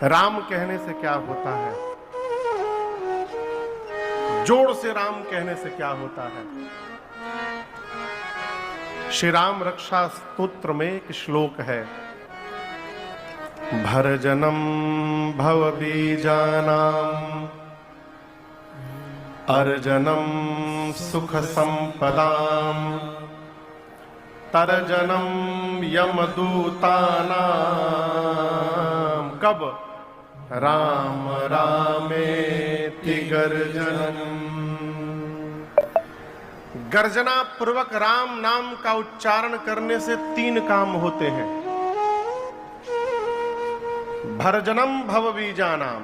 राम कहने से क्या होता है, जोर से राम कहने से क्या होता है। श्री राम रक्षा स्तोत्र में एक श्लोक है, भरजनम भव बीजानाम अर्जनम सुख संपदाम तरजनम यमदूतानाम। कब? राम रामेति गर्जनम। गर्जना पूर्वक राम नाम का उच्चारण करने से 3 काम होते हैं। भरजनम भव बीजानाम,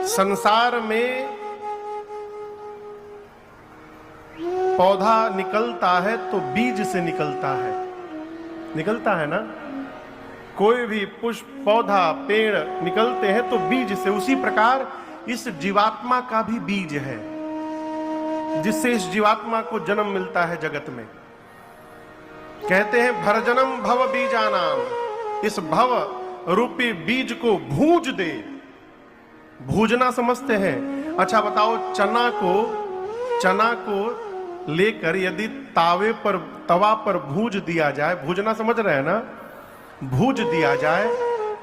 संसार में पौधा निकलता है तो बीज से निकलता है ना। कोई भी पुष्प, पौधा, पेड़ निकलते हैं तो बीज से। उसी प्रकार इस जीवात्मा का भी बीज है, जिससे इस जीवात्मा को जन्म मिलता है जगत में। कहते हैं भरजनम भव बीजानाम, इस भव रूपी बीज को भूज दे। भूजना समझते हैं? अच्छा बताओ, चना को लेकर यदि तवा पर भूज दिया जाए, भूजना समझ रहे हैं ना, भूज दिया जाए,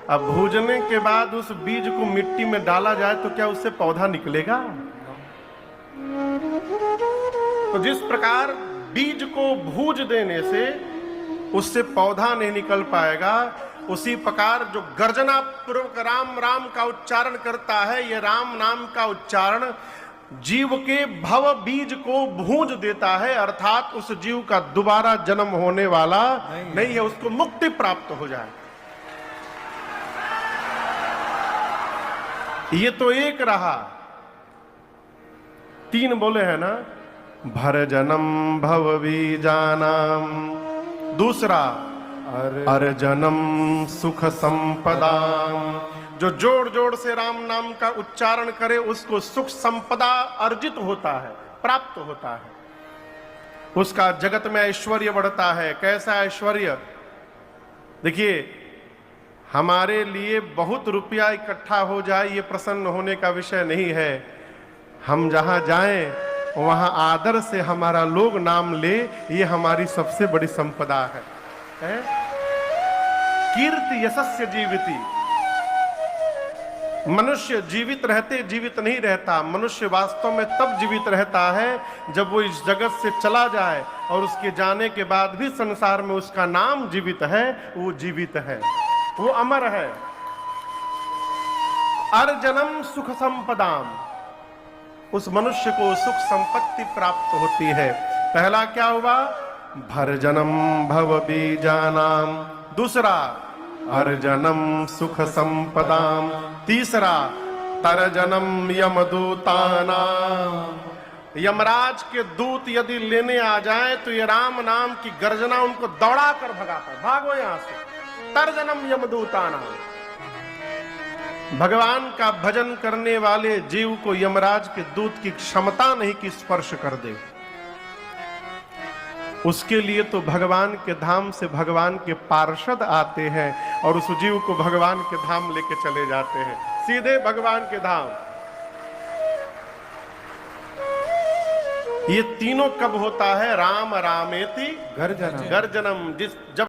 अब भूजने के बाद उस बीज को मिट्टी में डाला जाए तो क्या उससे पौधा निकलेगा? तो जिस प्रकार बीज को भूज देने से उससे पौधा नहीं निकल पाएगा, उसी प्रकार जो गर्जना पूर्वक राम राम का उच्चारण करता है, ये राम नाम का उच्चारण जीव के भव बीज को भूंज देता है, अर्थात उस जीव का दोबारा जन्म होने वाला नहीं है, उसको मुक्ति प्राप्त हो जाए। ये तो एक रहा, 3 बोले हैं ना, भरजनम भव बीजानाम, दूसरा अर्जनम सुख संपदाम, जो जोड़ जोड़ से राम नाम का उच्चारण करे उसको सुख संपदा अर्जित होता है, प्राप्त होता है, उसका जगत में ऐश्वर्य बढ़ता है। कैसा ऐश्वर्य? देखिए, हमारे लिए बहुत रुपया इकट्ठा हो जाए ये प्रसन्न होने का विषय नहीं है। हम जहां जाएं वहां आदर से हमारा लोग नाम ले, ये हमारी सबसे बड़ी संपदा है। कीर्ति यशस्य जीविति। मनुष्य जीवित रहते जीवित नहीं रहता। मनुष्य वास्तव में तब जीवित रहता है जब वो इस जगत से चला जाए और उसके जाने के बाद भी संसार में उसका नाम जीवित है, वो जीवित है, वो अमर है। अर्जनम सुख संपदाम, उस मनुष्य को सुख संपत्ति प्राप्त होती है। पहला क्या हुआ? भरजनम भव बीजानाम, दूसरा अर्जनम सुख संपदाम, तीसरा तरजनम यमदूतानाम। यमराज के दूत यदि लेने आ जाए तो ये राम नाम की गर्जना उनको दौड़ा कर भगाता है, भागो यहां से। तरजनम यमदूतानाम, भगवान का भजन करने वाले जीव को यमराज के दूत की क्षमता नहीं कि स्पर्श कर दे। उसके लिए तो भगवान के धाम से भगवान के पार्षद आते हैं और उस जीव को भगवान के धाम लेके चले जाते हैं, सीधे भगवान के धाम। ये तीनों कब होता है? राम रामेति गर्जनम। जब